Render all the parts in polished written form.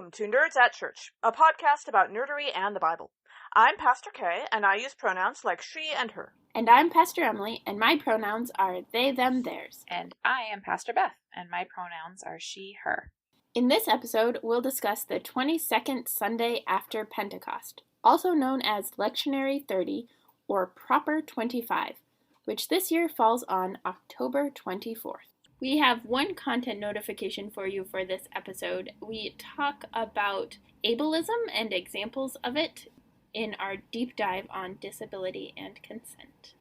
Welcome to Nerds at Church, a podcast about nerdery and the Bible. I'm Pastor Kay, and I use pronouns like she and her. And I'm Pastor Emily, and my pronouns are they, them, theirs. And I am Pastor Beth, and my pronouns are she, her. In this episode, we'll discuss the 22nd Sunday after Pentecost, also known as Lectionary 30 or Proper 25, which this year falls on October 24th. We have one content notification for you for this episode. We talk about ableism and examples of it in our deep dive on disability and consent.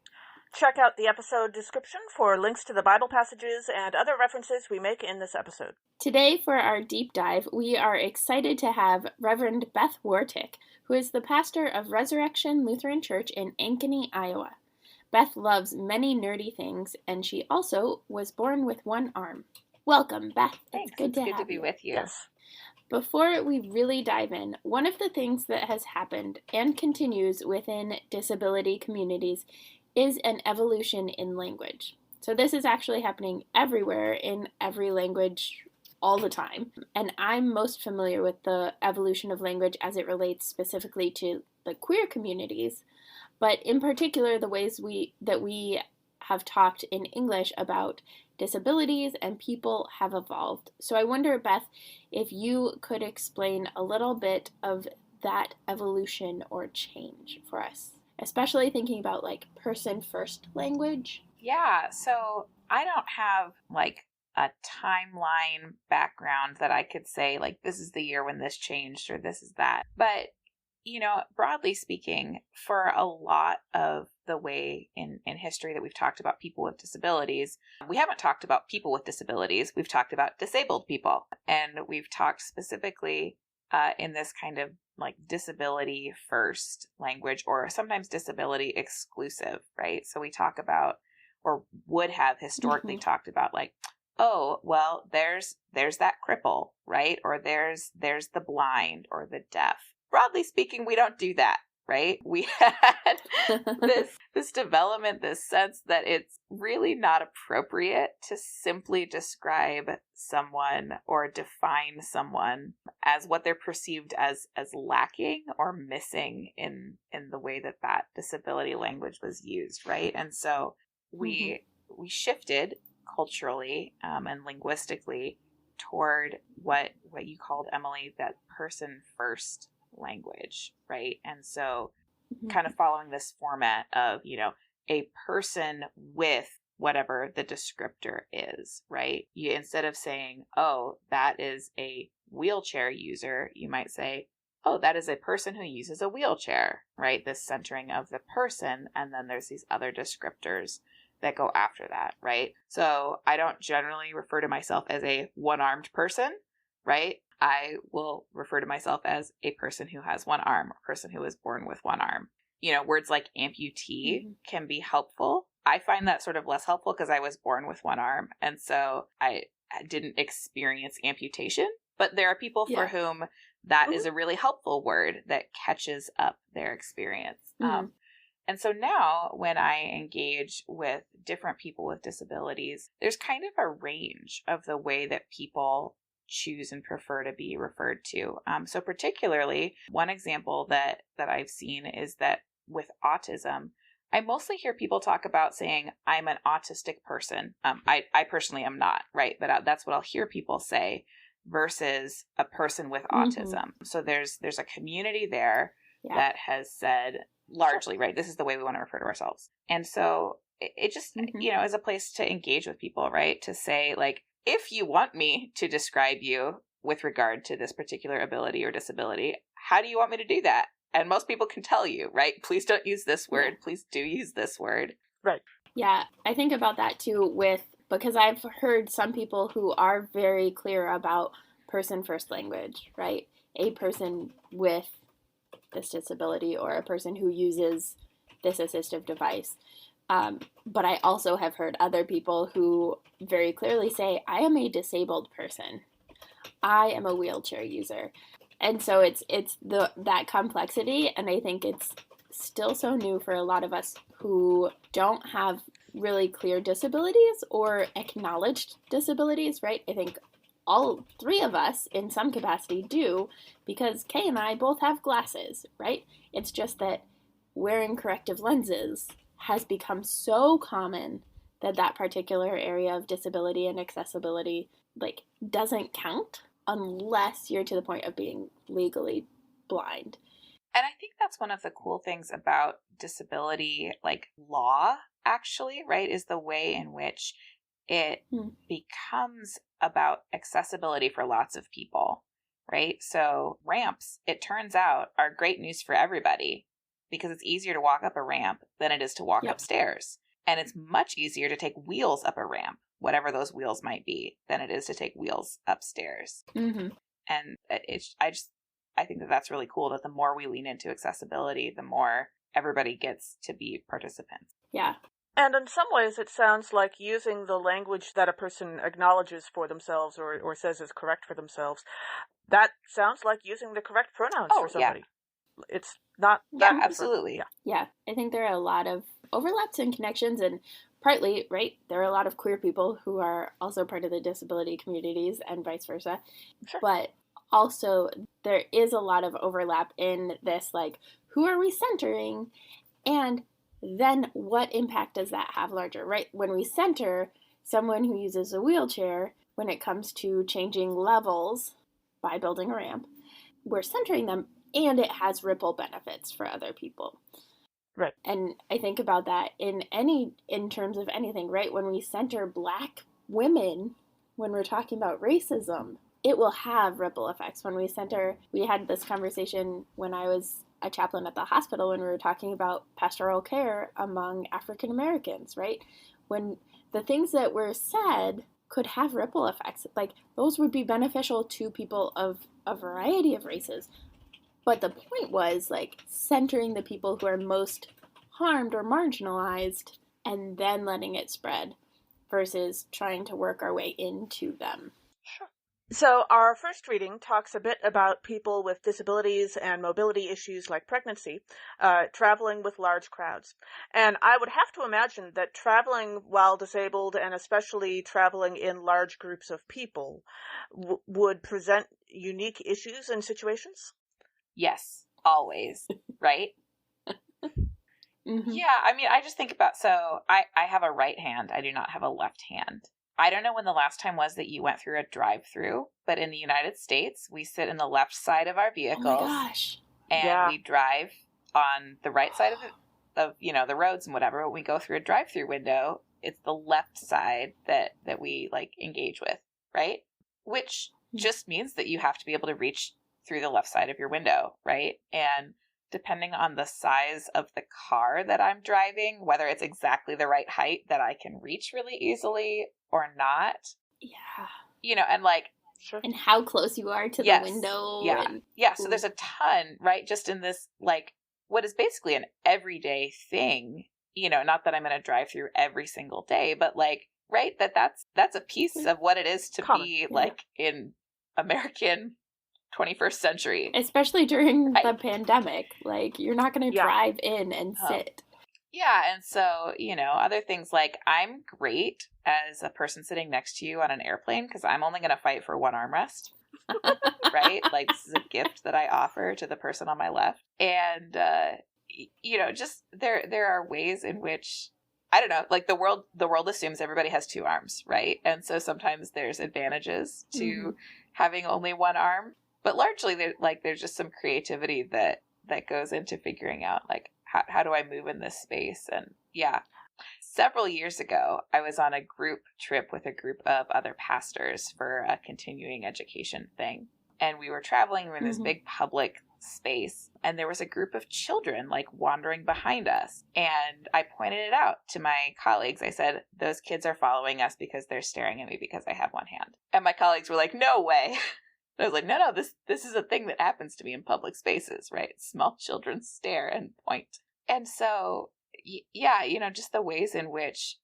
Check out the episode description for links to the Bible passages and other references we make in this episode. Today, for our deep dive, we are excited to have Reverend Beth Wartick, who is the pastor of Resurrection Lutheran Church in Ankeny, Iowa. Beth loves many nerdy things, and she also was born with one arm. Welcome, Beth. Thanks. It's good to be with you. Yes. Before we really dive in, one of the things that has happened and continues within disability communities is an evolution in language. So this is actually happening everywhere in every language all the time. And I'm most familiar with the evolution of language as it relates specifically to the queer communities, but in particular the ways that we have talked in English about disabilities and people have evolved. So I wonder, Beth, if you could explain a little bit of that evolution or change for us, especially thinking about like person-first language. Yeah, so I don't have like a timeline background that I could say like this is the year when this changed or this is that. But you know, broadly speaking, for a lot of the way in history that we've talked about people with disabilities, we haven't talked about people with disabilities. We've talked about disabled people. And we've talked specifically in this kind of like disability first language or sometimes disability exclusive, right? So we talk about or would have historically talked about like, oh, well, there's that cripple, right? Or there's the blind or the deaf. Broadly speaking, we don't do that, right? We had this development, this sense that it's really not appropriate to simply describe someone or define someone as what they're perceived as lacking or missing in the way that disability language was used, right? And so we shifted culturally and linguistically toward what you called, Emily, that person first language, right? And so kind of following this format of, you know, a person with whatever the descriptor is, right? You, instead of saying, oh, that is a wheelchair user, you might say, oh, that is a person who uses a wheelchair, right? This centering of the person. And then there's these other descriptors that go after that, right? So I don't generally refer to myself as a one-armed person, right? I will refer to myself as a person who has one arm, or a person who was born with one arm. You know, words like amputee can be helpful. I find that sort of less helpful because I was born with one arm. And so I didn't experience amputation. But there are people for whom that is a really helpful word that catches up their experience. And so now when I engage with different people with disabilities, there's kind of a range of the way that people choose and prefer to be referred to. So particularly, one example that I've seen is that with autism, I mostly hear people talk about saying, I'm an autistic person. I personally am not, right? But that's what I'll hear people say versus a person with autism. So there's a community there that has said largely, right, this is the way we want to refer to ourselves. And so it just, you know, is a place to engage with people, right? To say like, if you want me to describe you with regard to this particular ability or disability, how do you want me to do that? And most people can tell you, right? Please don't use this word. Please do use this word. Right. Yeah, I think about that too because I've heard some people who are very clear about person first language, right? A person with this disability or a person who uses this assistive device. But I also have heard other people who very clearly say, I am a disabled person. I am a wheelchair user. And so it's that complexity, and I think it's still so new for a lot of us who don't have really clear disabilities or acknowledged disabilities, right? I think all three of us in some capacity do, because Kay and I both have glasses, right? It's just that wearing corrective lenses has become so common that that particular area of disability and accessibility like doesn't count unless you're to the point of being legally blind. And I think that's one of the cool things about disability, like law, actually, right, is the way in which it becomes about accessibility for lots of people, right? So ramps, it turns out, are great news for everybody because it's easier to walk up a ramp than it is to walk upstairs. And it's much easier to take wheels up a ramp, whatever those wheels might be, than it is to take wheels upstairs. Mm-hmm. And I think that that's really cool, that the more we lean into accessibility, the more everybody gets to be participants. Yeah. And in some ways, it sounds like using the language that a person acknowledges for themselves or says is correct for themselves. That sounds like using the correct pronouns for somebody. Yeah. It's not that absolutely. Yeah. I think there are a lot of overlaps and connections, and partly, right, there are a lot of queer people who are also part of the disability communities and vice versa. Sure. But also, there is a lot of overlap in this, like, who are we centering? And then what impact does that have larger, right? When we center someone who uses a wheelchair, when it comes to changing levels by building a ramp, we're centering them, and it has ripple benefits for other people. Right. And I think about that in terms of anything, right? When we center Black women, when we're talking about racism, it will have ripple effects. When we had this conversation when I was a chaplain at the hospital when we were talking about pastoral care among African Americans, right? When the things that were said could have ripple effects, like those would be beneficial to people of a variety of races. But the point was like centering the people who are most harmed or marginalized and then letting it spread versus trying to work our way into them. Sure. So our first reading talks a bit about people with disabilities and mobility issues like pregnancy, traveling with large crowds. And I would have to imagine that traveling while disabled, and especially traveling in large groups of people, would present unique issues and situations? Yes, always, right? Mm-hmm. Yeah, I mean, I just think about, so I have a right hand. I do not have a left hand. I don't know when the last time was that you went through a drive-through, but in the United States, we sit in the left side of our vehicles. Oh my gosh. And we drive on the right side of the roads and whatever. When we go through a drive-through window, it's the left side that we like engage with, right? Which just means that you have to be able to reach through the left side of your window, right? And depending on the size of the car that I'm driving, whether it's exactly the right height that I can reach really easily or not. Yeah. And like, sure. And how close you are to the window. Yeah. Yeah. So there's a ton, right? Just in this, like, what is basically an everyday thing, not that I'm going to drive through every single day, but like, right. That's a piece of what it is to be like in American 21st century. Especially during the pandemic. Like, you're not going to drive in and sit. Yeah, and so, other things like I'm great as a person sitting next to you on an airplane because I'm only going to fight for one armrest, right? Like, this is a gift that I offer to the person on my left. And, just there are ways in which, I don't know, like the world assumes everybody has two arms, right? And so sometimes there's advantages to having only one arm. But largely, there's just some creativity that goes into figuring out, like, how do I move in this space? And several years ago, I was on a group trip with a group of other pastors for a continuing education thing. And we were traveling, we were in this big public space, and there was a group of children, like, wandering behind us. And I pointed it out to my colleagues. I said, those kids are following us because they're staring at me because I have one hand. And my colleagues were like, no way. I was like, no, this is a thing that happens to me in public spaces, right? Small children stare and point. And so, just the ways in which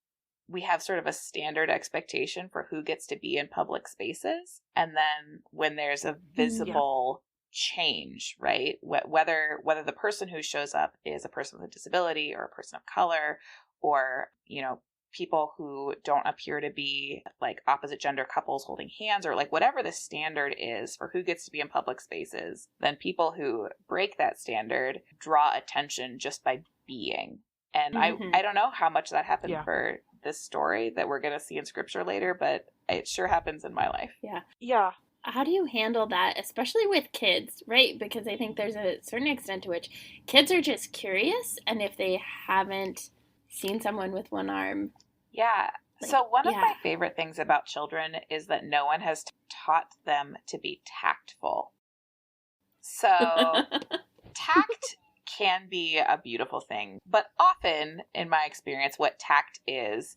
we have sort of a standard expectation for who gets to be in public spaces. And then when there's a visible change, right? Whether the person who shows up is a person with a disability or a person of color or, people who don't appear to be like opposite gender couples holding hands, or like whatever the standard is for who gets to be in public spaces, then people who break that standard draw attention just by being. And I don't know how much that happened for this story that we're going to see in scripture later, but it sure happens in my life. Yeah. How do you handle that, especially with kids, right? Because I think there's a certain extent to which kids are just curious, and if they haven't seen someone with one arm. Yeah. So one of my favorite things about children is that no one has taught them to be tactful. So tact can be a beautiful thing, but often, in my experience, what tact is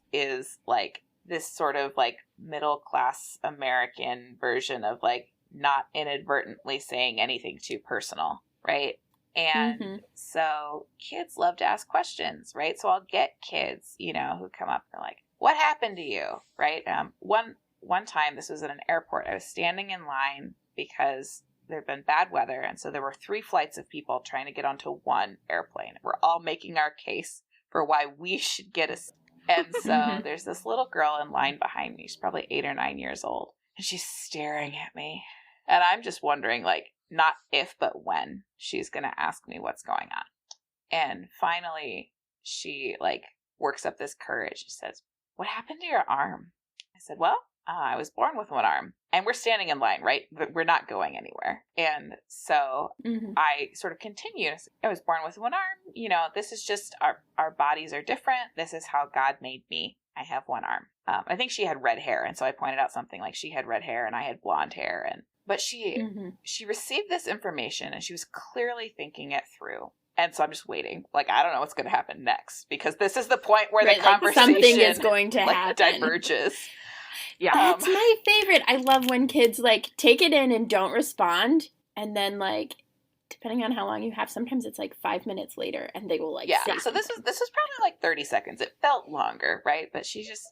like this sort of like middle class American version of like not inadvertently saying anything too personal, right? And so kids love to ask questions, right? So I'll get kids, you know, who come up and they're like, what happened to you? Right? One time, this was at an airport, I was standing in line because there'd been bad weather. And so there were 3 flights of people trying to get onto one airplane. We're all making our case for why we should get a seat. And so there's this little girl in line behind me. She's probably 8 or 9 years old. And she's staring at me. And I'm just wondering, like, not if, but when she's going to ask me what's going on. And finally, she, like, works up this courage. She says, what happened to your arm? I said, well, I was born with one arm. And we're standing in line, right? But we're not going anywhere. And so I sort of continued. I was born with one arm. You know, this is just our bodies are different. This is how God made me. I have one arm. I think she had red hair. And so I pointed out something like she had red hair and I had blonde hair. But she received this information and she was clearly thinking it through. And so I'm just waiting. Like, I don't know what's going to happen next because this is the point where the conversation something is going to happen. Diverges. Yeah. That's my favorite. I love when kids, like, take it in and don't respond. And then, like, depending on how long you have, sometimes it's, like, 5 minutes later and they will, like, say so something. this was probably, like, 30 seconds. It felt longer, right? But she just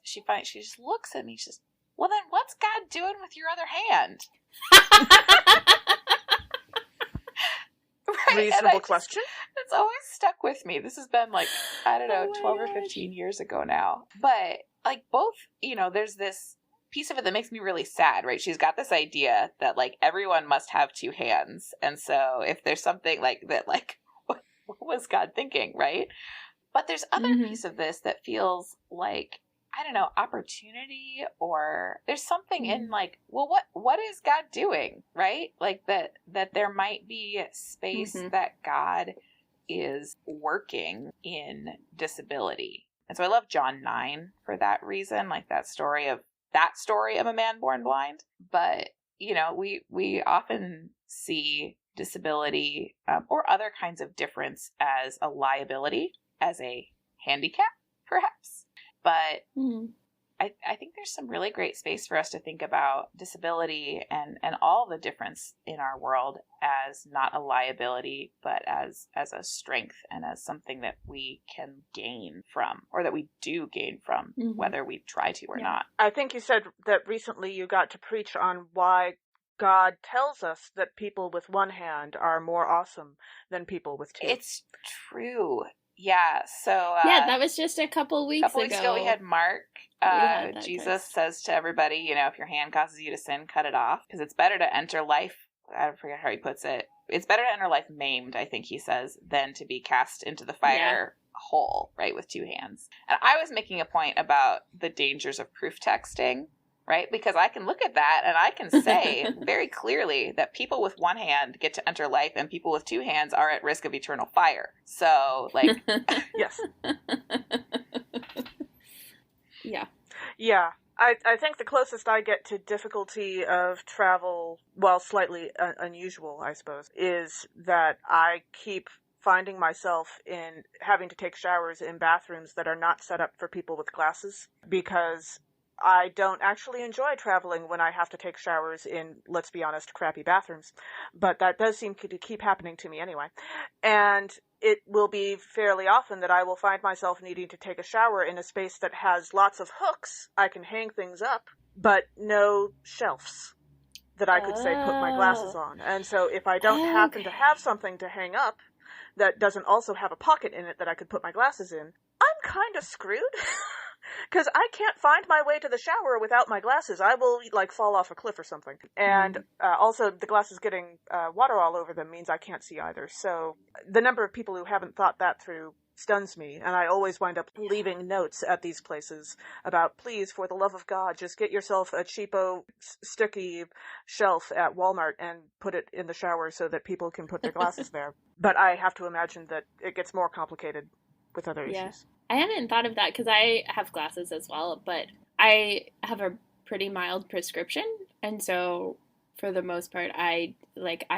looks at me. She says, well, then what's God doing with your other hand? Right? Reasonable question. It's always stuck with me. This has been, like, I don't know, 12 or 15 years ago now. But, like, both, you know, there's this piece of it that makes me really sad, right? She's got this idea that, like, everyone must have 2 hands. And so if there's something like that, like, what was God thinking, right? But there's other piece of this that feels like, I don't know, opportunity, or there's something in like, well, what is God doing, right? Like that there might be space that God is working in disability. And so I love John 9 for that reason, like that story of a man born blind. But, you know, we often see disability or other kinds of difference as a liability, as a handicap, perhaps. But I think there's some really great space for us to think about disability and all the difference in our world as not a liability, but as a strength and as something that we can gain from, or that we do gain from, whether we try to or not. I think you said that recently you got to preach on why God tells us that people with one hand are more awesome than people with 2. It's true. Yeah, so... that was just a couple weeks ago. We had Mark. Jesus says to everybody, you know, if your hand causes you to sin, cut it off. Because it's better to enter life, I forget how he puts it, it's better to enter life maimed, I think he says, than to be cast into the fire whole, right, with 2 hands. And I was making a point about the dangers of proof texting, right? Because I can look at that and I can say very clearly that people with one hand get to enter life and people with 2 hands are at risk of eternal fire. So, like... Yes. Yeah. I think the closest I get to difficulty of travel, well, slightly unusual, I suppose, is that I keep finding myself in having to take showers in bathrooms that are not set up for people with glasses, because I don't actually enjoy traveling when I have to take showers in, let's be honest, crappy bathrooms. But that does seem to keep happening to me anyway. And it will be fairly often that I will find myself needing to take a shower in a space that has lots of hooks. I can hang things up, but no shelves that I could say put my glasses on. And so if I don't happen to have something to hang up that doesn't also have a pocket in it that I could put my glasses in, I'm kind of screwed. Because I can't find my way to the shower without my glasses. I will, like, fall off a cliff or something. And also, the glasses getting water all over them means I can't see either. So the number of people who haven't thought that through stuns me. And I always wind up leaving notes at these places about, please, for the love of God, just get yourself a cheapo, sticky shelf at Walmart and put it in the shower so that people can put their glasses there. But I have to imagine that it gets more complicated with other issues. I hadn't thought of that because I have glasses as well, but I have a pretty mild prescription, and so for the most part, I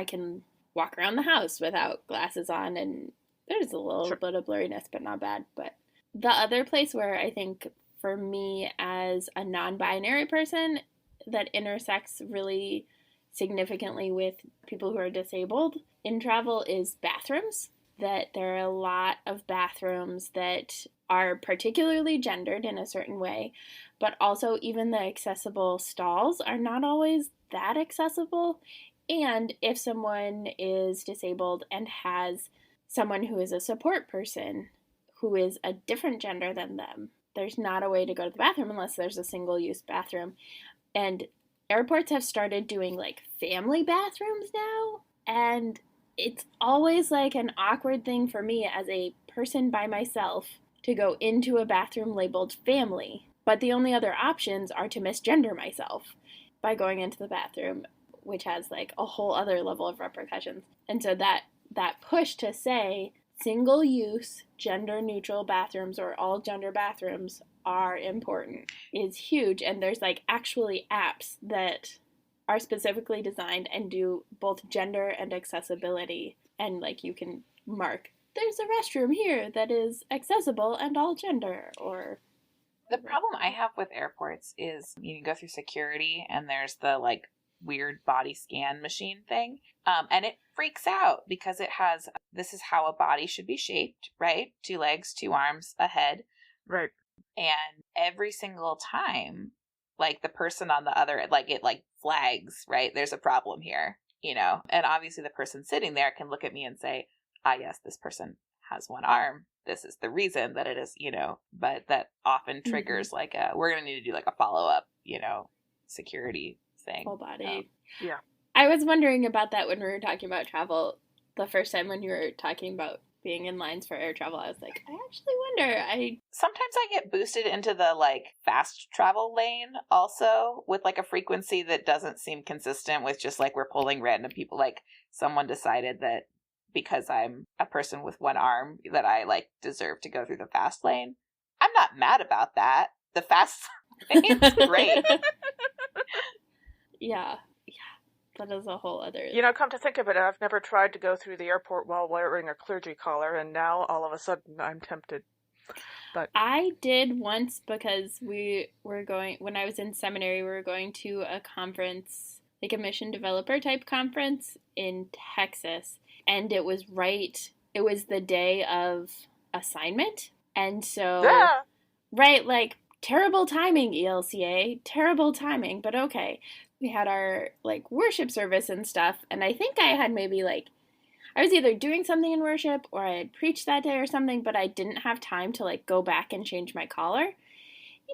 can walk around the house without glasses on, and there's a little bit of blurriness, but not bad. But the other place where I think for me as a non-binary person that intersects really significantly with people who are disabled in travel is bathrooms. That there are a lot of bathrooms that are particularly gendered in a certain way, but also even the accessible stalls are not always that accessible. And if someone is disabled and has someone who is a support person who is a different gender than them, there's not a way to go to the bathroom unless there's a single-use bathroom. And airports have started doing like family bathrooms now, and it's always like an awkward thing for me as a person by myself to go into a bathroom labeled family. But the only other options are to misgender myself by going into the bathroom, which has like a whole other level of repercussions. And so that push to say single-use, gender-neutral bathrooms or all-gender bathrooms are important is huge. And there's like actually apps that are specifically designed and do both gender and accessibility. And like you can mark, there's a restroom here that is accessible and all gender. Or the problem I have with airports is you can go through security and there's the like weird body scan machine thing. And it freaks out because it has, this is how a body should be shaped, right? 2 legs, 2 arms, a head. Right. And every single time, like the person on the other, like it like flags, right? There's a problem here, you know? And obviously the person sitting there can look at me and say, ah, yes, this person has 1 arm. This is the reason that it is, you know, but that often triggers like we're going to need to do like a follow-up, you know, security thing. Full body. Yeah. I was wondering about that when we were talking about travel the first time when you were talking about being in lines for air travel. I was like, I actually wonder. Sometimes I get boosted into the like fast travel lane also with like a frequency that doesn't seem consistent with just like we're pulling random people. Like someone decided that because I'm a person with 1 arm that I like deserve to go through the fast lane. I'm not mad about that. The fast lane's great. Yeah. That is a whole other... You know, come to think of it, I've never tried to go through the airport while wearing a clergy collar, and now all of a sudden I'm tempted. But I did once because we were going, when I was in seminary, we were going to a conference, like a mission developer type conference in Texas, and it was the day of assignment, and so, right, like, terrible timing, ELCA, terrible timing, but okay. We had our, like, worship service and stuff, and I think I had maybe, like, I was either doing something in worship or I had preached that day or something, but I didn't have time to, like, go back and change my collar.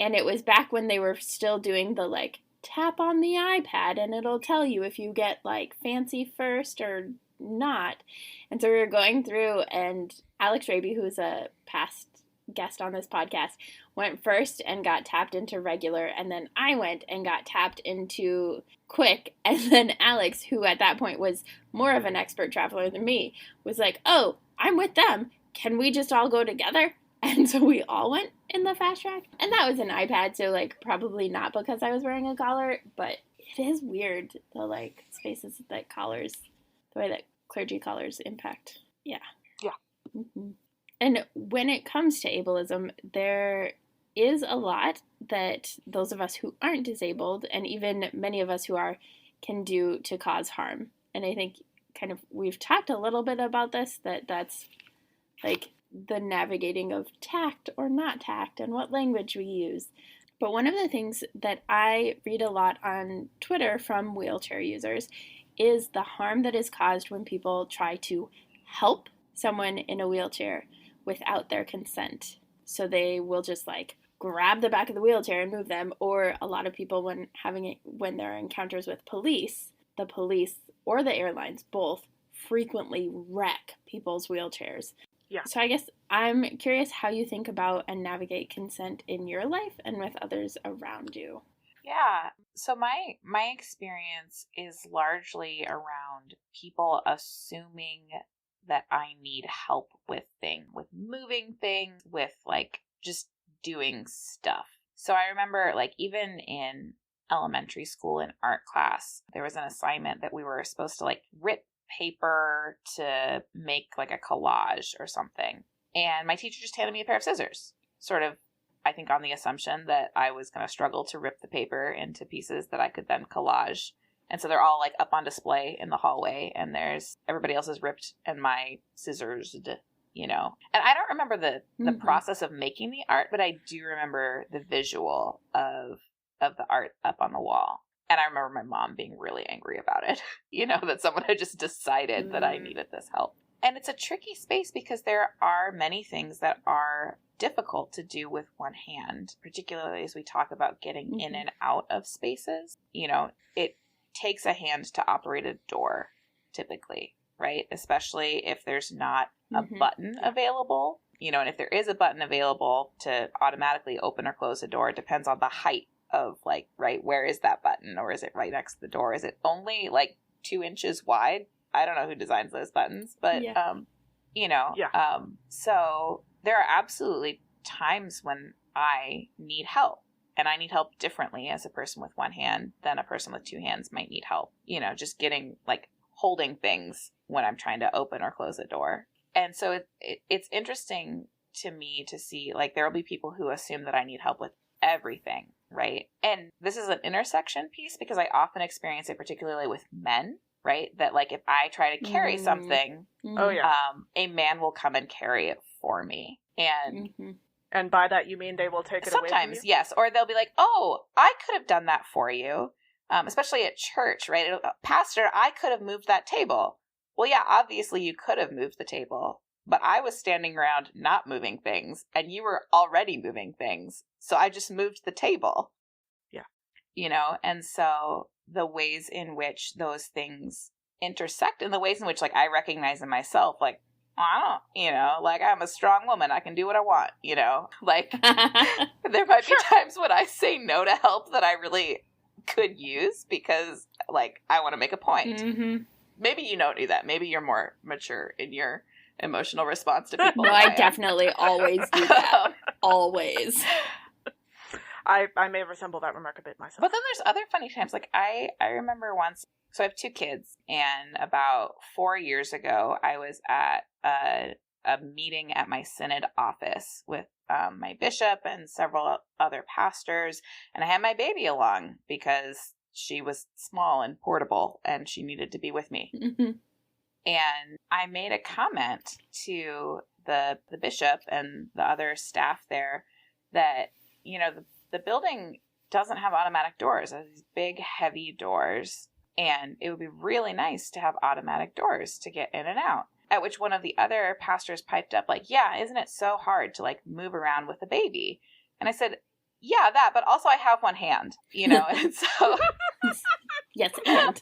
And it was back when they were still doing the, like, tap on the iPad and it'll tell you if you get, like, fancy first or not. And so we were going through, and Alex Raby, who's a past guest on this podcast, went first and got tapped into regular, and then I went and got tapped into quick, and then Alex, who at that point was more of an expert traveler than me, was like, oh, I'm with them, can we just all go together? And so we all went in the fast track, and that was an iPad, so like probably not because I was wearing a collar, but it is weird, the like spaces that collars, the way that clergy collars impact. Yeah. Mm-hmm. And when it comes to ableism, there is a lot that those of us who aren't disabled, and even many of us who are, can do to cause harm. And I think kind of we've talked a little bit about this, that's like the navigating of tact or not tact and what language we use. But one of the things that I read a lot on Twitter from wheelchair users is the harm that is caused when people try to help someone in a wheelchair without their consent. So they will just like grab the back of the wheelchair and move them, or a lot of people when there are encounters with the police or the airlines both frequently wreck people's wheelchairs. Yeah. So I guess I'm curious how you think about and navigate consent in your life and with others around you. Yeah. So my experience is largely around people assuming that I need help with moving things, with like just doing stuff. So I remember like even in elementary school in art class, there was an assignment that we were supposed to like rip paper to make like a collage or something. And my teacher just handed me a pair of scissors, sort of, I think on the assumption that I was going to struggle to rip the paper into pieces that I could then collage. And so they're all like up on display in the hallway, and there's everybody else is ripped and my scissors, you know. And I don't remember the process of making the art, but I do remember the visual of the art up on the wall. And I remember my mom being really angry about it, you know, that someone had just decided that I needed this help. And it's a tricky space because there are many things that are difficult to do with one hand, particularly as we talk about getting in and out of spaces. You know, it takes a hand to operate a door, typically, right? Especially if there's not a button available, you know, and if there is a button available to automatically open or close a door, it depends on the height of like, right, where is that button? Or is it right next to the door? Is it only like 2 inches wide? I don't know who designs those buttons, but, you know, so there are absolutely times when I need help, and I need help differently as a person with one hand than a person with two hands might need help, you know, just getting like holding things when I'm trying to open or close a door. And so it's interesting to me to see like there will be people who assume that I need help with everything, right? And this is an intersection piece because I often experience it particularly with men, right? That like if I try to carry something, a man will come and carry it for me. And and by that you mean they will take it away from you? Sometimes, yes. Or they'll be like, oh, I could have done that for you. Especially at church, right? Pastor, I could have moved that table. Well, yeah, obviously you could have moved the table, but I was standing around not moving things, and you were already moving things. So I just moved the table. Yeah. You know, and so the ways in which those things intersect and the ways in which, like, I recognize in myself, like, I don't, you know, like, I'm a strong woman. I can do what I want, you know? Like, there might be times when I say no to help that I really could use because, like, I want to make a point. Maybe you don't do that. Maybe you're more mature in your emotional response to people. No, I definitely always do that. Always. I may resemble that remark a bit myself. But then there's other funny times. Like, I remember once, so I have 2 kids, and about 4 years ago, I was at a meeting at my synod office with my bishop and several other pastors, and I had my baby along because she was small and portable, and she needed to be with me. And I made a comment to the bishop and the other staff there that, you know, the building doesn't have automatic doors. It has these big, heavy doors, and it would be really nice to have automatic doors to get in and out. At which one of the other pastors piped up like, yeah, isn't it so hard to like move around with a baby? And I said, yeah, that, but also I have one hand, you know, and so yes, and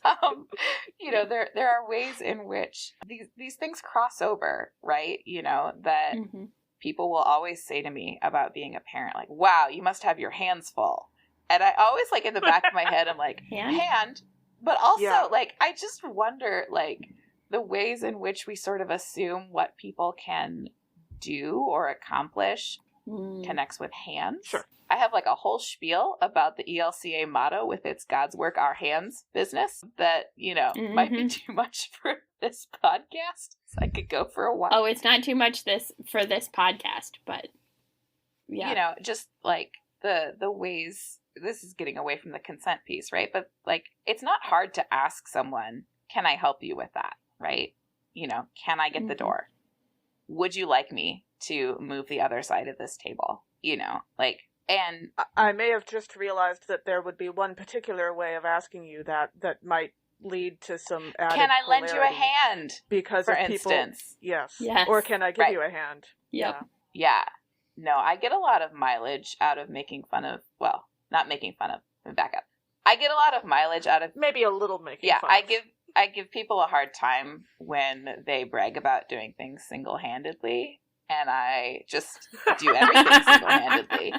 you know, there are ways in which these things cross over, right? You know, that people will always say to me about being a parent, like, wow, you must have your hands full. And I always, like, in the back of my head, I'm like, hand. But also, like, I just wonder, like, the ways in which we sort of assume what people can do or accomplish connects with hands. Sure. I have like a whole spiel about the ELCA motto with its God's work, our hands business that, you know, might be too much for this podcast. So I could go for a while. Oh, it's not too much for this podcast, but yeah. You know, just like the ways, this is getting away from the consent piece, right? But like, it's not hard to ask someone, can I help you with that? Right? You know, can I get the door? Would you like me to move the other side of this table? You know, like, and I may have just realized that there would be one particular way of asking you that might lead to some added can I lend you a hilarity hand? Because for of people, instance. yes. Yes. Or can I give you a hand? Yep. Yeah. No, I get a lot of mileage out of making fun of, well, not making fun of, let me back up. I get a lot of mileage out of, Maybe a little making yeah, fun I of. give people a hard time when they brag about doing things single-handedly, and I just do everything single-handedly,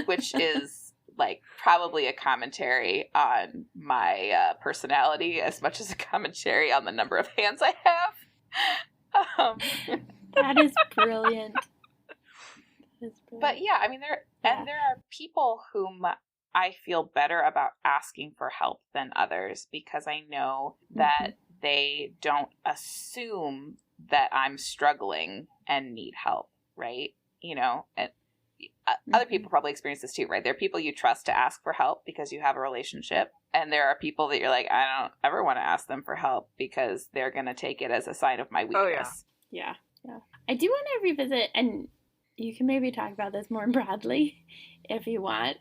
which is like probably a commentary on my personality as much as a commentary on the number of hands I have. That is brilliant. But yeah, I mean, there are people whom I feel better about asking for help than others, because I know that they don't assume that I'm struggling and need help, right? You know, and other people probably experience this too, right? There are people you trust to ask for help because you have a relationship. And there are people that you're like, I don't ever want to ask them for help because they're going to take it as a sign of my weakness. Oh, yeah. I do want to revisit, and you can maybe talk about this more broadly if you want,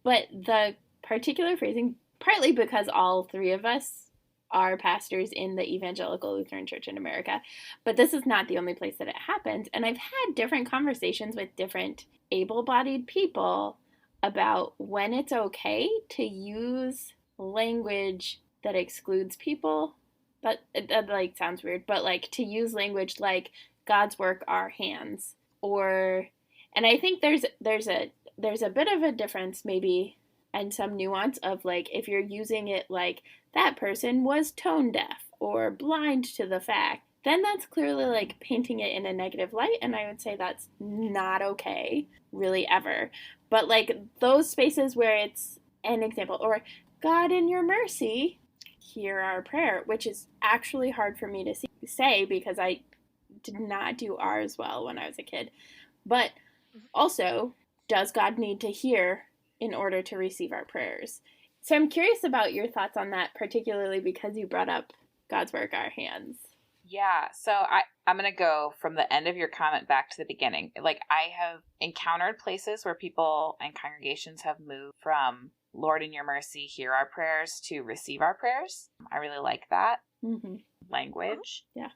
but the particular phrasing, partly because all three of us are pastors in the Evangelical Lutheran Church in America, but this is not the only place that it happens. And I've had different conversations with different able-bodied people about when it's okay to use language that excludes people. That like sounds weird, but like to use language like God's work are hands, or, and I think there's a bit of a difference maybe, and some nuance of like if you're using it like that person was tone deaf or blind to the fact, then that's clearly like painting it in a negative light, and I would say that's not okay, really, ever. But like those spaces where it's an example, or God in your mercy, hear our prayer, which is actually hard for me to say because I did not do R's well when I was a kid. But also, does God need to hear in order to receive our prayers? So I'm curious about your thoughts on that, particularly because you brought up God's work, our hands. Yeah, so I'm going to go from the end of your comment back to the beginning. Like, I have encountered places where people and congregations have moved from Lord in your mercy, hear our prayers to receive our prayers. I really like that language. Yeah.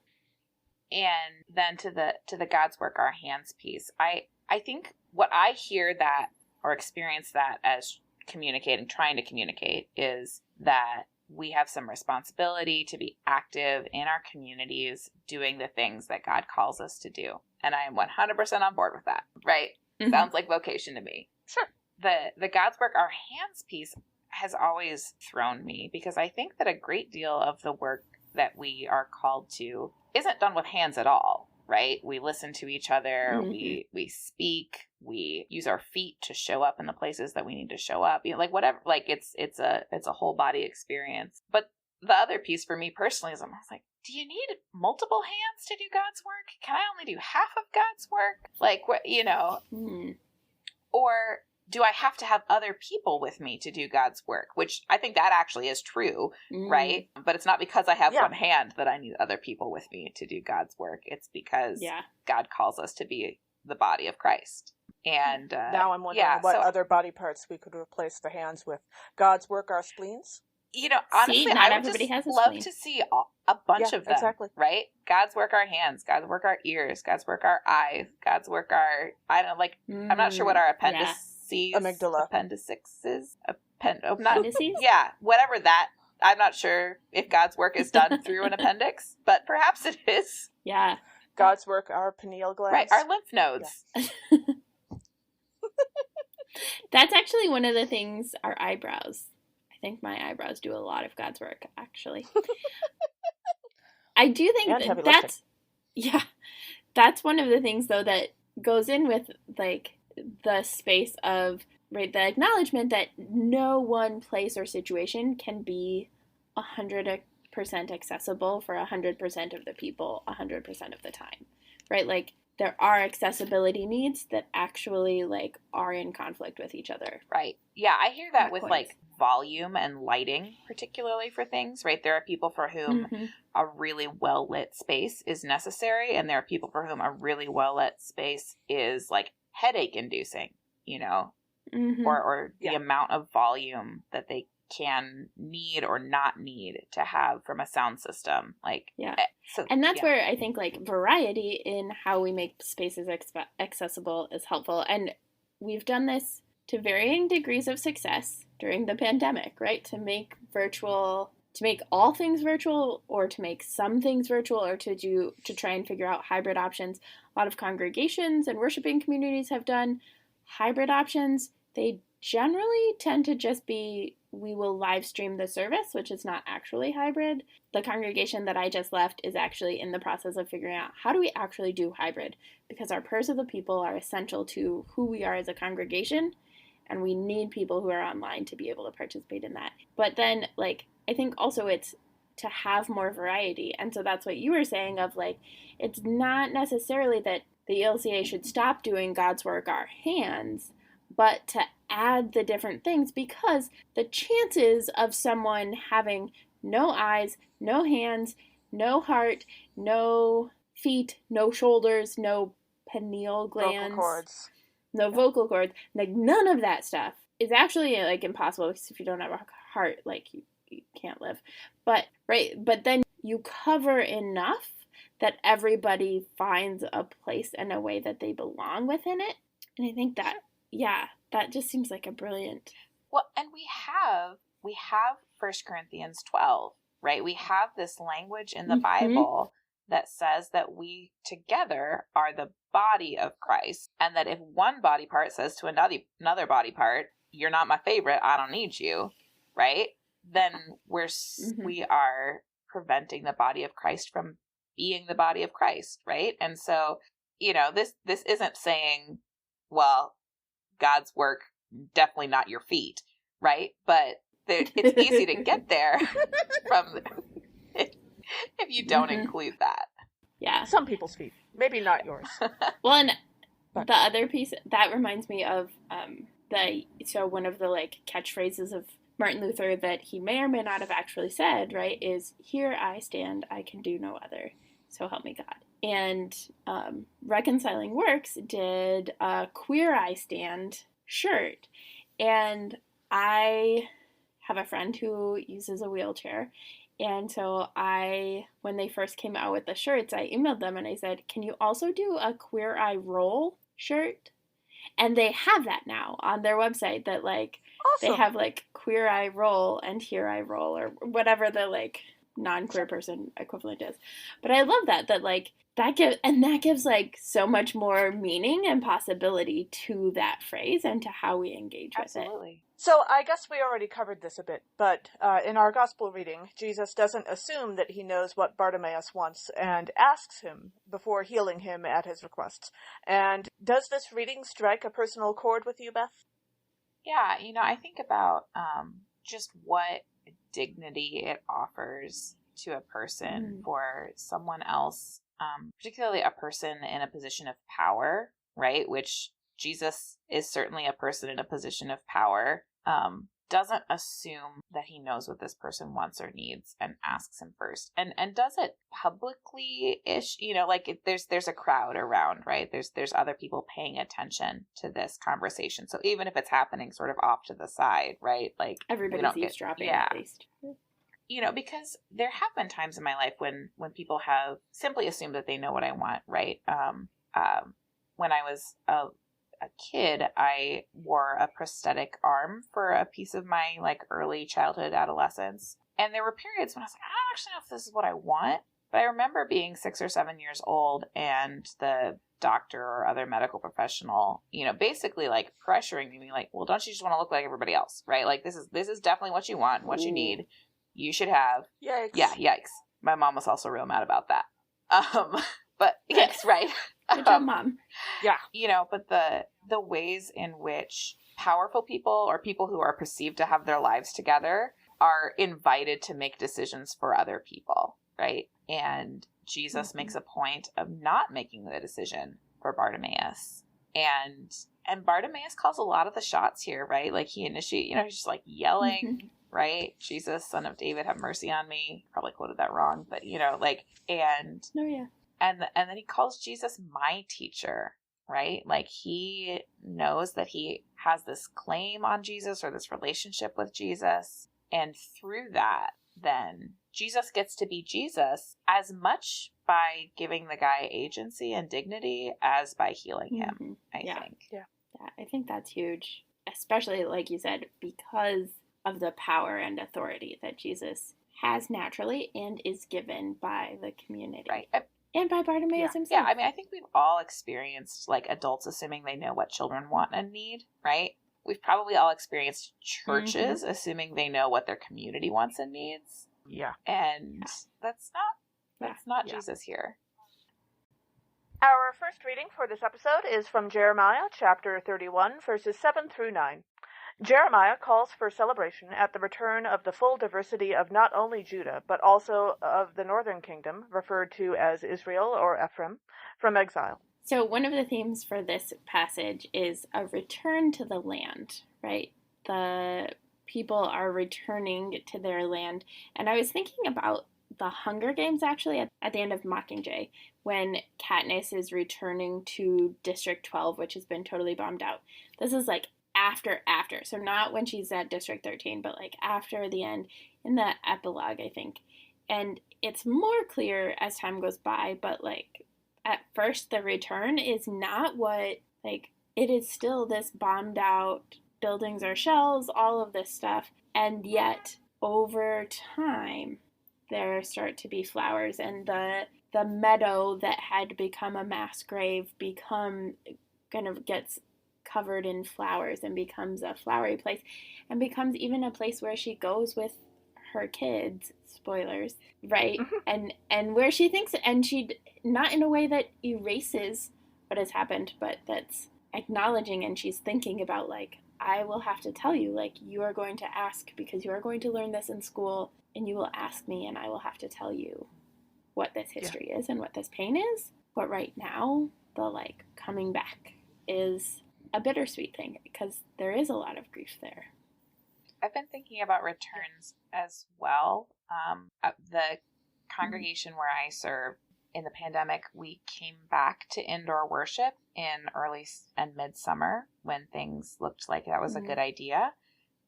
And then to the God's work, our hands piece. I think what I hear that or experience that as trying to communicate is that we have some responsibility to be active in our communities doing the things that God calls us to do. And I am 100% on board with that, right? Sounds like vocation to me. Sure. The God's work, our hands piece has always thrown me, because I think that a great deal of the work that we are called to isn't done with hands at all, right? We listen to each other, we speak, we use our feet to show up in the places that we need to show up, you know, like whatever, like it's a whole body experience. But the other piece for me personally is I was like, do you need multiple hands to do God's work? Can I only do half of God's work? Like, what, you know, or do I have to have other people with me to do God's work? Which I think that actually is true, right? But it's not because I have one hand that I need other people with me to do God's work. It's because God calls us to be the body of Christ. And now I'm wondering what other body parts we could replace the hands with. God's work, our spleens? You know, honestly, I would just love to see a bunch of them, exactly. Right? God's work our hands, God's work our ears, God's work our eyes, God's work our, I don't know, like, I'm not sure what our appendices, amygdala, appendixes, appendices? Yeah, whatever that, I'm not sure if God's work is done through an appendix, but perhaps it is. Yeah. God's work, our pineal glands. Right, our lymph nodes. Yeah. That's actually one of the things, our eyebrows. I think my eyebrows do a lot of God's work, actually. I do think that's one of the things, though, that goes in with, like, the space of, right, the acknowledgement that no one place or situation can be 100% accessible for 100% of the people 100% of the time, right? Like, there are accessibility needs that actually, like, are in conflict with each other. Right. Yeah, I hear that with, like, volume and lighting, particularly for things, right? There are people for whom a really well-lit space is necessary, and there are people for whom a really well-lit space is, like, headache-inducing, you know? or the amount of volume that they can need or not need to have from a sound system. And that's where I think like variety in how we make spaces accessible is helpful. And we've done this to varying degrees of success during the pandemic, right? To make all things virtual, or to make some things virtual, or to try and figure out hybrid options. A lot of congregations and worshiping communities have done hybrid options. They generally tend to just be, we will live stream the service, which is not actually hybrid. The congregation that I just left is actually in the process of figuring out, how do we actually do hybrid? Because our prayers of the people are essential to who we are as a congregation, and we need people who are online to be able to participate in that. But then, like, I think also it's to have more variety. And so that's what you were saying of, like, it's not necessarily that the ELCA should stop doing God's work, our hands, but to add the different things, because the chances of someone having no eyes, no hands, no heart, no feet, no shoulders, no pineal glands, vocal cords, like none of that stuff is actually like impossible, because if you don't have a heart, like you can't live. But then you cover enough that everybody finds a place and a way that they belong within it. And I think that that just seems like a brilliant. Well, and we have 1 Corinthians 12, right? We have this language in the Bible that says that we together are the body of Christ, and that if one body part says to another body part, "You're not my favorite, I don't need you," right? Then we are preventing the body of Christ from being the body of Christ, right? And so, this isn't saying, well, God's work, definitely not your feet, right? But it's easy to get there from if you don't include that. Yeah. Some people's feet, maybe not yours. Well, and the other piece that reminds me of one of the like catchphrases of Martin Luther that he may or may not have actually said, right, is, "Here I stand, I can do no other, so help me God." And Reconciling Works did a Queer I Stand shirt. And I have a friend who uses a wheelchair. And so when they first came out with the shirts, I emailed them and I said, "Can you also do a Queer I Roll shirt?" And they have that now on their website, that like, awesome. They have like Queer I Roll and Here I Roll, or whatever the like non-queer person equivalent is. But I love that like that gives like so much more meaning and possibility to that phrase and to how we engage with it. Absolutely. So I guess we already covered this a bit, but in our gospel reading, Jesus doesn't assume that he knows what Bartimaeus wants and asks him before healing him at his request. And does this reading strike a personal chord with you, Beth? Yeah, I think about just what dignity it offers to a person for someone else, particularly a person in a position of power, right? Which Jesus is certainly a person in a position of power, doesn't assume that he knows what this person wants or needs and asks him first, and does it publicly-ish, there's a crowd around, right? There's other people paying attention to this conversation. So even if it's happening sort of off to the side, right? Like everybody's eavesdropping, at least. Because there have been times in my life when people have simply assumed that they know what I want, right? When I was a kid, I wore a prosthetic arm for a piece of my like early childhood adolescence. And there were periods when I was like, I don't actually know if this is what I want. But I remember being 6 or 7 years old and the doctor or other medical professional, basically like pressuring me, like, well, don't you just want to look like everybody else, right? Like this is definitely what you want, what you need. You should have. Yikes. Yeah, yikes. My mom was also real mad about that. But yes, right. Good job, Mom. Yeah. But the ways in which powerful people or people who are perceived to have their lives together are invited to make decisions for other people, right? And Jesus makes a point of not making the decision for Bartimaeus. And Bartimaeus calls a lot of the shots here, right? Like he initiates, he's just like yelling, right? Jesus, Son of David, have mercy on me. Probably quoted that wrong, but and oh yeah. And then he calls Jesus my teacher. right? Like he knows that he has this claim on Jesus or this relationship with Jesus. And through that, then Jesus gets to be Jesus as much by giving the guy agency and dignity as by healing him, I think. Yeah, I think that's huge, especially like you said, because of the power and authority that Jesus has naturally and is given by the community. Right. And by Bartimaeus himself. Yeah, I mean, I think we've all experienced like adults assuming they know what children want and need, right? We've probably all experienced churches assuming they know what their community wants and needs. Yeah. And that's not Jesus here. Our first reading for this episode is from Jeremiah chapter 31, verses 7 through 9. Jeremiah calls for celebration at the return of the full diversity of not only Judah, but also of the northern kingdom, referred to as Israel or Ephraim, from exile. So one of the themes for this passage is a return to the land, right? The people are returning to their land. And I was thinking about the Hunger Games, actually, at the end of Mockingjay, when Katniss is returning to District 12, which has been totally bombed out. This is like after. So not when she's at District 13, but like after the end, in the epilogue, I think. And it's more clear as time goes by, but like at first the return is not what, like, it is still this bombed out, buildings are shells, all of this stuff. And yet over time, there start to be flowers, and the meadow that had become a mass grave kind of gets covered in flowers and becomes a flowery place, and becomes even a place where she goes with her kids, spoilers, right? And where she thinks, and she, not in a way that erases what has happened, but that's acknowledging, and she's thinking about, like, I will have to tell you, like, you are going to ask, because you are going to learn this in school, and you will ask me, and I will have to tell you what this history is and what this pain is. But right now, the, like, coming back is a bittersweet thing, because there is a lot of grief there. I've been thinking about returns as well. The congregation where I serve, in the pandemic, we came back to indoor worship in early and midsummer when things looked like that was a good idea.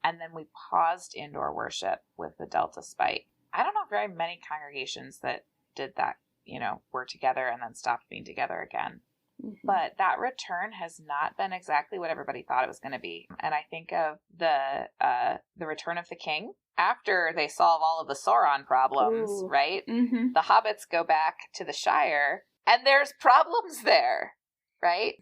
And then we paused indoor worship with the Delta spike. I don't know very many congregations that did that, were together and then stopped being together again. But that return has not been exactly what everybody thought it was going to be. And I think of the Return of the King. After they solve all of the Sauron problems, right? The hobbits go back to the Shire, and there's problems there, right?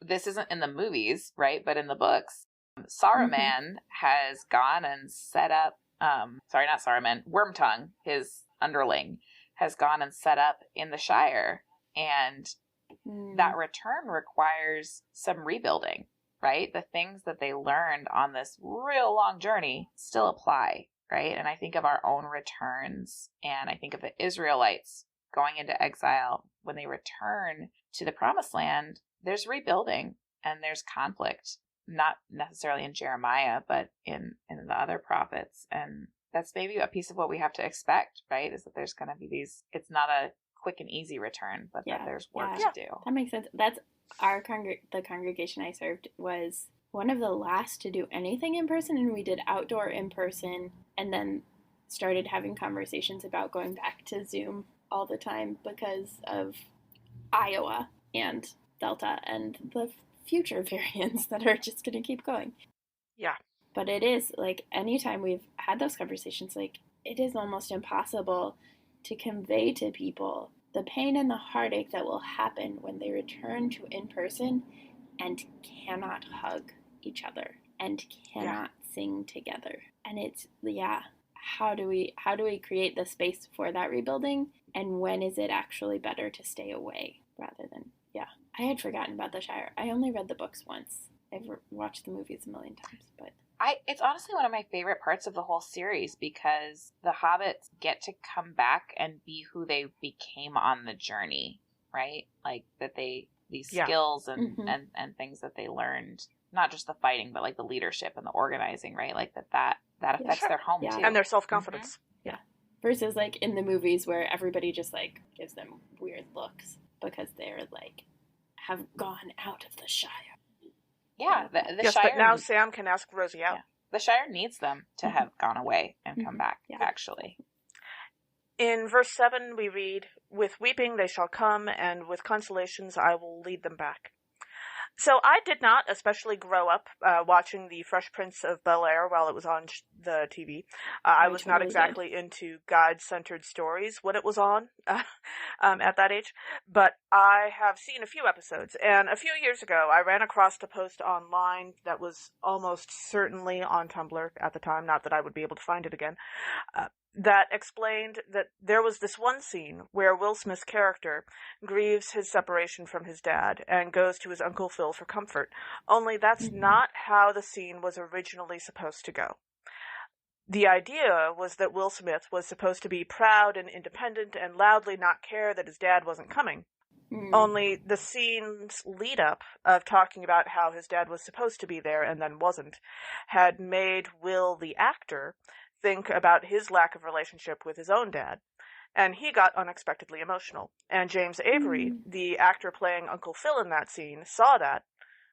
This isn't in the movies, right? But in the books, Saruman has gone and set up, not Saruman, Wormtongue, his underling, has gone and set up in the Shire. And that return requires some rebuilding, right? The things that they learned on this real long journey still apply, right? And I think of our own returns, and I think of the Israelites going into exile. When they return to the promised land, there's rebuilding and there's conflict, not necessarily in Jeremiah, but in the other prophets. And that's maybe a piece of what we have to expect, right? Is that there's going to be it's not a quick and easy return, but that there's work to do. That makes sense. That's the congregation I served was one of the last to do anything in person, and we did outdoor in person, and then started having conversations about going back to Zoom all the time because of Iowa and Delta and the future variants that are just going to keep going. Yeah. But it is, like, anytime we've had those conversations, like, it is almost impossible to convey to people the pain and the heartache that will happen when they return to in-person and cannot hug each other and cannot sing together. And it's, how do we create the space for that rebuilding, and when is it actually better to stay away rather than, I had forgotten about the Shire. I only read the books once. I've watched the movies a million times, but it's honestly one of my favorite parts of the whole series, because the hobbits get to come back and be who they became on the journey, right? Like that these skills and things that they learned, not just the fighting, but like the leadership and the organizing, right? Like that affects their home too. And their self-confidence. Yeah. Versus like in the movies where everybody just like gives them weird looks because they're like have gone out of the Shire. Yeah, the yes, Shire. but now Sam can ask Rosie out. Yeah. The Shire needs them to have gone away and come back, Yeah. actually. In verse 7, we read, "With weeping they shall come, and with consolations I will lead them back." So I did not especially grow up watching The Fresh Prince of Bel-Air while it was on the TV. I was not exactly into guide-centered stories when it was on at that age, but I have seen a few episodes. And a few years ago, I ran across a post online that was almost certainly on Tumblr at the time, not that I would be able to find it again, that explained that there was this one scene where Will Smith's character grieves his separation from his dad and goes to his Uncle Phil for comfort. Only that's not how the scene was originally supposed to go. The idea was that Will Smith was supposed to be proud and independent and loudly not care that his dad wasn't coming. Only the scene's lead up of talking about how his dad was supposed to be there and then wasn't had made Will, the actor, think about his lack of relationship with his own dad, and he got unexpectedly emotional. And James Avery, the actor playing Uncle Phil in that scene, saw that,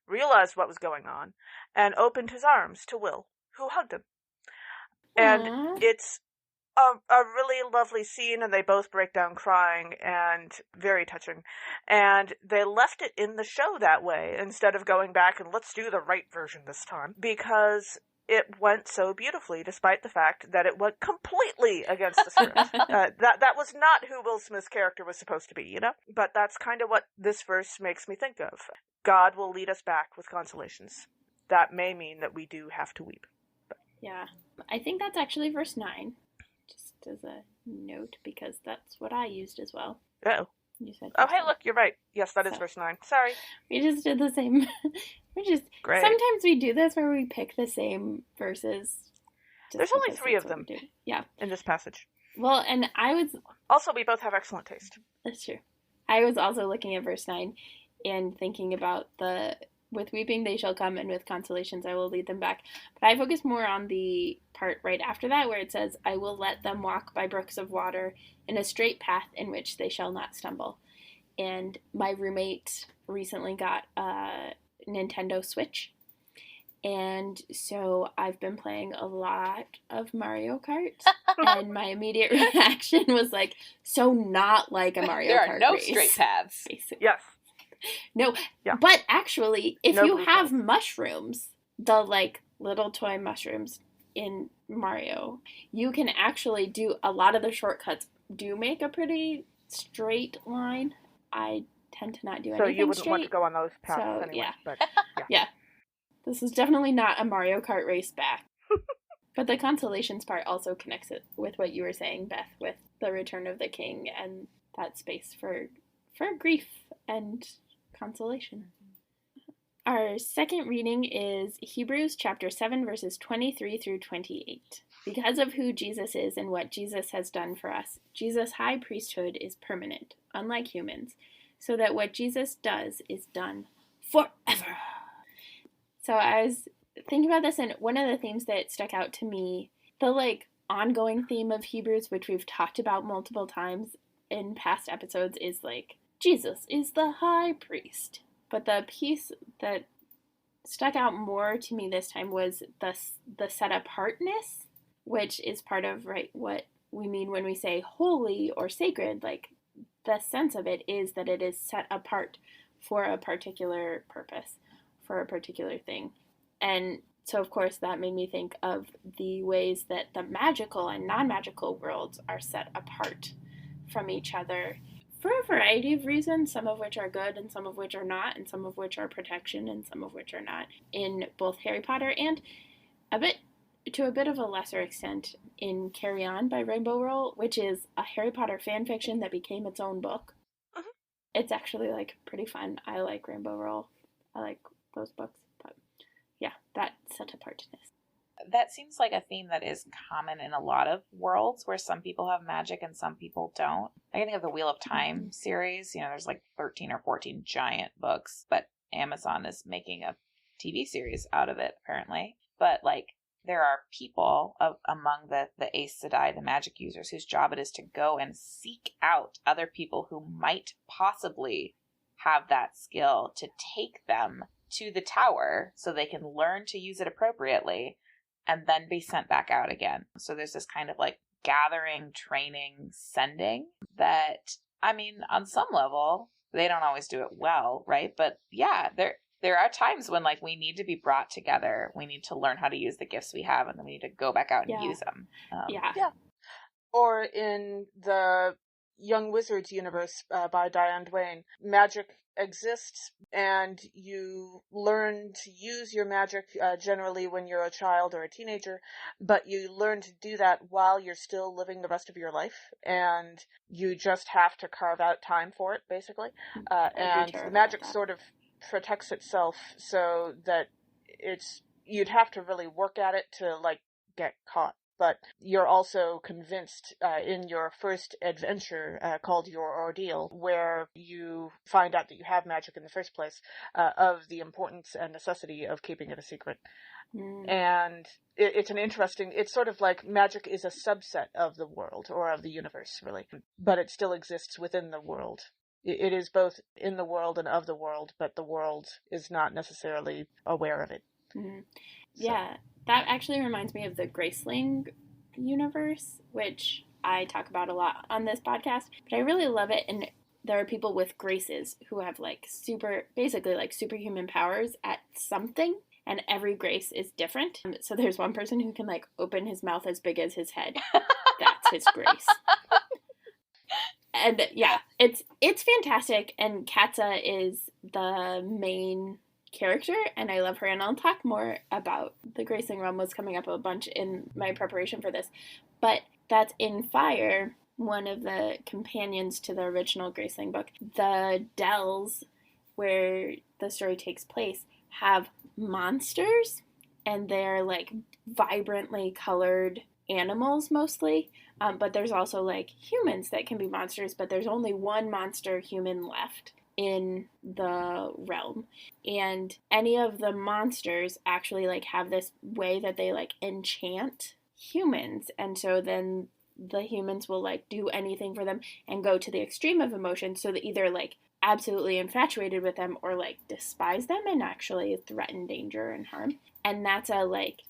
realized what was going on, and opened his arms to Will, who hugged him. And it's a really lovely scene, and they both break down crying, and very touching. And they left it in the show that way, instead of going back and let's do the right version this time, because it went so beautifully, despite the fact that it went completely against the script. That was not who Will Smith's character was supposed to be, you know? But that's kind of what this verse makes me think of. God will lead us back with consolations. That may mean that we do have to weep. But. Yeah. I think that's actually verse 9, just as a note, because that's what I used as well. Uh-oh. You said oh, hey, look, you're right. Yes, that is verse 9. Sorry. We just did the same. Great. Sometimes we do this where we pick the same verses. There's only 3 of them. Yeah. In this passage. Well, and I was... Also, we both have excellent taste. That's true. I was also looking at verse 9 and thinking about with weeping they shall come, and with consolations I will lead them back. But I focus more on the part right after that where it says, I will let them walk by brooks of water in a straight path in which they shall not stumble. And my roommate recently got a Nintendo Switch. And so I've been playing a lot of Mario Kart. And my immediate reaction was like, so not like a Mario Kart race. There are no straight paths. Basically. Yes. No, yeah. But actually, if no you have mushrooms, the little toy mushrooms in Mario, you can actually do a lot of the shortcuts do make a pretty straight line. I tend to not do anything So you wouldn't straight, want to go on those paths anyway. Yeah. But, yeah. This is definitely not a Mario Kart race back. But the consolations part also connects it with what you were saying, Beth, with the return of the king and that space for grief and consolation. Our second reading is Hebrews chapter 7, verses 23 through 28. Because of who Jesus is and what Jesus has done for us, Jesus' high priesthood is permanent, unlike humans, so that what Jesus does is done forever. So I was thinking about this, and one of the themes that stuck out to me, the ongoing theme of Hebrews, which we've talked about multiple times in past episodes, is Jesus is the high priest. But the piece that stuck out more to me this time was the set apartness, which is part of what we mean when we say holy or sacred. The sense of it is that it is set apart for a particular purpose, for a particular thing. And so, of course, that made me think of the ways that the magical and non-magical worlds are set apart from each other for a variety of reasons, some of which are good and some of which are not, and some of which are protection and some of which are not, in both Harry Potter and to a bit of a lesser extent in Carry On by Rainbow Rowell, which is a Harry Potter fan fiction that became its own book. Mm-hmm. It's actually pretty fun. I like Rainbow Rowell. I like those books, but yeah, that set apartness. That seems like a theme that is common in a lot of worlds where some people have magic and some people don't. I can think of the Wheel of Time series. There's 13 or 14 giant books, but Amazon is making a TV series out of it, apparently. But, there are people among the Aes Sedai, the magic users, whose job it is to go and seek out other people who might possibly have that skill to take them to the tower so they can learn to use it appropriately and then be sent back out again. So there's this kind of like gathering, training, sending that, I mean, on some level, they don't always do it well, right? But yeah, there are times when like we need to be brought together. We need to learn how to use the gifts we have, and then we need to go back out and use them. Yeah. Or in the Young Wizards universe by Diane Duane, magic exists, and you learn to use your magic generally when you're a child or a teenager, but you learn to do that while you're still living the rest of your life, and you just have to carve out time for it, basically. And the magic sort of protects itself so that you'd have to really work at it to, like, get caught. But you're also convinced in your first adventure called Your Ordeal, where you find out that you have magic in the first place, of the importance and necessity of keeping it a secret. And it's sort of like magic is a subset of the world, or of the universe, really. But it still exists within the world. It is both in the world and of the world, but the world is not necessarily aware of it. Mm-hmm. Yeah. That actually reminds me of the Graceling universe, which I talk about a lot on this podcast, but I really love it. And there are people with graces who have like basically like superhuman powers at something, and every grace is different. So there's one person who can like open his mouth as big as his head. That's his grace. And yeah, it's fantastic. And Katza is the main character, and I love her, and I'll talk more about the Graceling realm. Was coming up a bunch in my preparation for this, but that's in Fire, one of the companions to the original Graceling book. The Dells, where the story takes place, have monsters, and they're like vibrantly colored animals mostly, but there's also like humans that can be monsters, but there's only one monster human left in the realm, and any of the monsters actually like have this way that they like enchant humans, and so then the humans will like do anything for them and go to the extreme of emotion, so that either like absolutely infatuated with them or like despise them and actually threaten danger and harm. And that's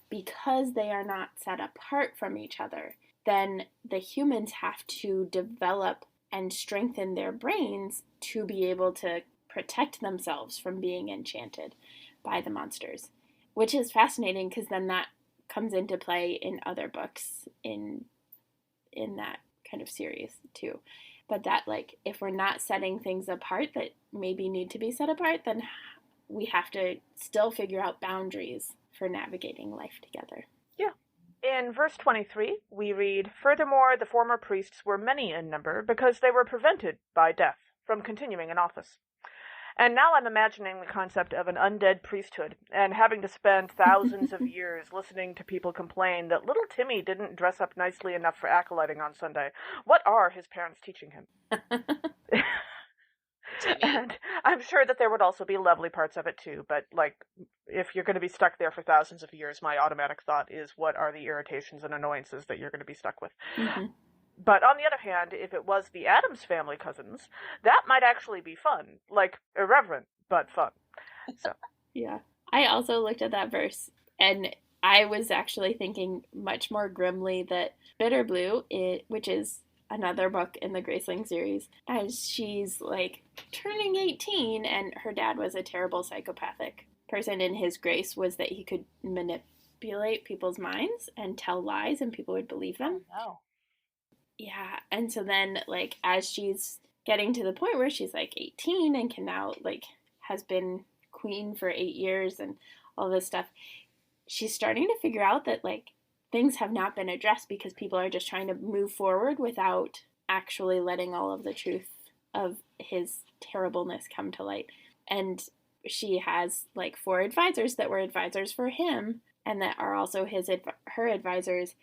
because they are not set apart from each other, then the humans have to develop and strengthen their brains to be able to protect themselves from being enchanted by the monsters, which is fascinating because then that comes into play in other books in that kind of series too. But that like if we're not setting things apart that maybe need to be set apart, then we have to still figure out boundaries for navigating life together. Yeah. In verse 23, we read, "Furthermore, the former priests were many in number because they were prevented by death from continuing in office." And now I'm imagining the concept of an undead priesthood and having to spend thousands of years listening to people complain that little Timmy didn't dress up nicely enough for acolyting on Sunday. What are his parents teaching him? And I'm sure that there would also be lovely parts of it too, but like, if you're going to be stuck there for thousands of years, my automatic thought is, what are the irritations and annoyances that you're going to be stuck with? Mm-hmm. But on the other hand, if it was the Addams Family cousins, that might actually be fun. Like, irreverent, but fun. So yeah. I also looked at that verse, and I was actually thinking much more grimly that Bitter Blue, which is another book in the Graceling series, as she's like turning 18, and her dad was a terrible psychopathic person, and his grace was that he could manipulate people's minds and tell lies, and people would believe them. Oh. Yeah, and so then like as she's getting to the point where she's like 18 and can now like has been queen for 8 years and all this stuff, she's starting to figure out that like things have not been addressed because people are just trying to move forward without actually letting all of the truth of his terribleness come to light. And she has like 4 advisors that were advisors for him and that are also her advisors,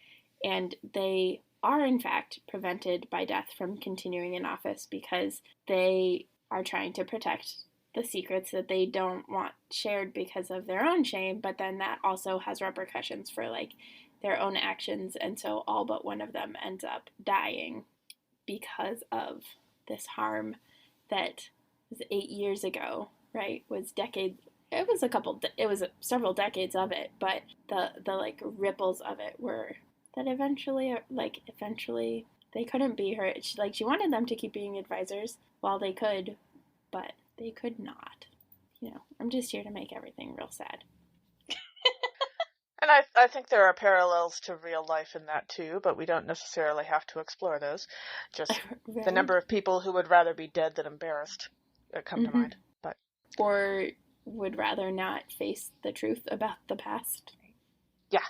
and they are in fact prevented by death from continuing in office because they are trying to protect the secrets that they don't want shared because of their own shame, but then that also has repercussions for like their own actions, and so all but one of them ends up dying because of this harm that was 8 years ago, right? Was decades. It was several decades of it, but the like ripples of it were that eventually they couldn't be her. She wanted them to keep being advisors while they could, but they could not. I'm just here to make everything real sad. And I think there are parallels to real life in that too, but we don't necessarily have to explore those. Just right? The number of people who would rather be dead than embarrassed come to mind. But or would rather not face the truth about the past. Yeah.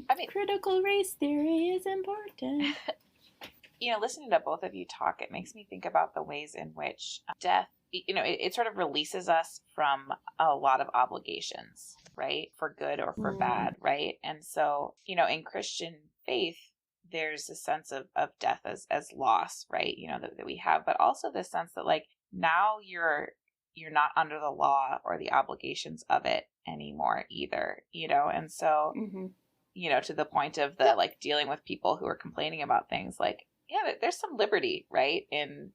I mean, critical race theory is important. Listening to both of you talk, it makes me think about the ways in which death, it sort of releases us from a lot of obligations, right? For good or for bad, right? And so, in Christian faith, there's a sense of death as loss, right? That we have, but also this sense that like now you're not under the law or the obligations of it anymore either, and so, to the point of the like dealing with people who are complaining about things like, yeah, there's some liberty, right? In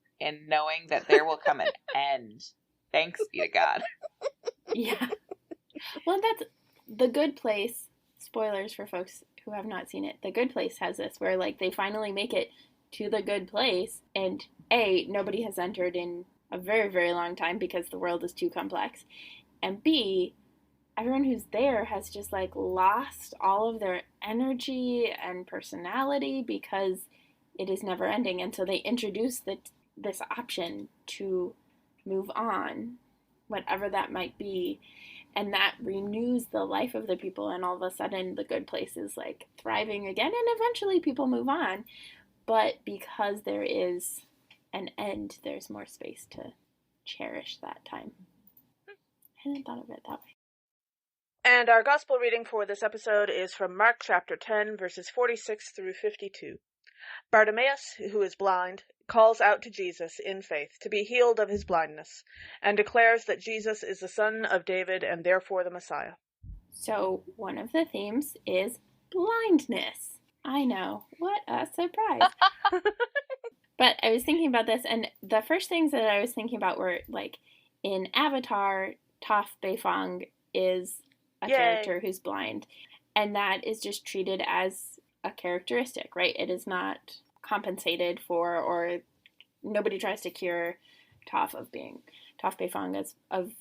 knowing that there will come an end. Thanks be to God. Yeah. Well, that's The Good Place. Spoilers for folks who have not seen it. The Good Place has this where like they finally make it to the good place, and nobody has entered in a very, very long time because the world is too complex. And B, everyone who's there has just like lost all of their energy and personality because it is never ending. And so they introduce this option to move on, whatever that might be. And that renews the life of the people. And all of a sudden, the good place is like thriving again. And eventually people move on. But because there is an end, there's more space to cherish that time. I hadn't thought of it that way. And our gospel reading for this episode is from Mark chapter 10, verses 46 through 52. Bartimaeus, who is blind, calls out to Jesus in faith to be healed of his blindness, and declares that Jesus is the Son of David and therefore the Messiah. So one of the themes is blindness. I know, what a surprise. But I was thinking about this, and the first things that I was thinking about were, like, in Avatar, Toph Beifong is a character who's blind, and that is just treated as a characteristic, right? It is not compensated for, or nobody tries to cure Toph Beifong of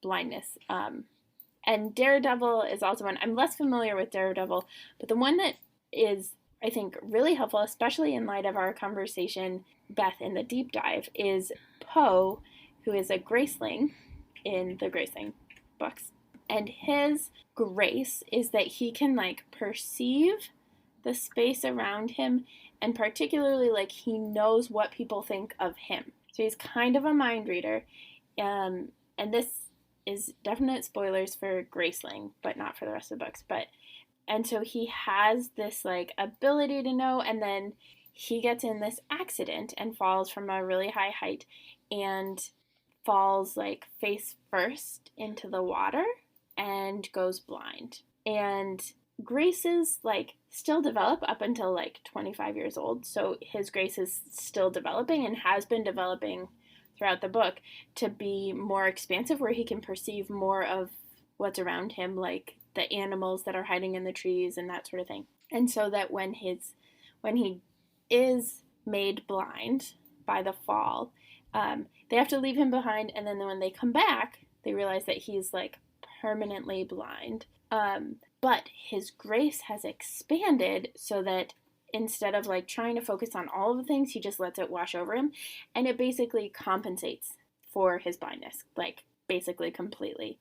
blindness. And Daredevil is also one. I'm less familiar with Daredevil, but the one that is, I think, really helpful, especially in light of our conversation, Beth, in the deep dive, is Poe, who is a Graceling in the Graceling books. And his grace is that he can, like, perceive the space around him, and particularly, like, he knows what people think of him. So he's kind of a mind reader. And this is definite spoilers for Graceling, but not for the rest of the books. And so he has this, like, ability to know, and then he gets in this accident and falls from a really high height and falls, like, face first into the water and goes blind. And graces, like, still develop up until, like, 25 years old. So his grace is still developing and has been developing throughout the book to be more expansive, where he can perceive more of what's around him, like the animals that are hiding in the trees and that sort of thing. And so that when he is made blind by the fall, they have to leave him behind, and then when they come back, they realize that he's, like, permanently blind. But his grace has expanded so that instead of, like, trying to focus on all of the things, he just lets it wash over him, and it basically compensates for his blindness, like, basically completely.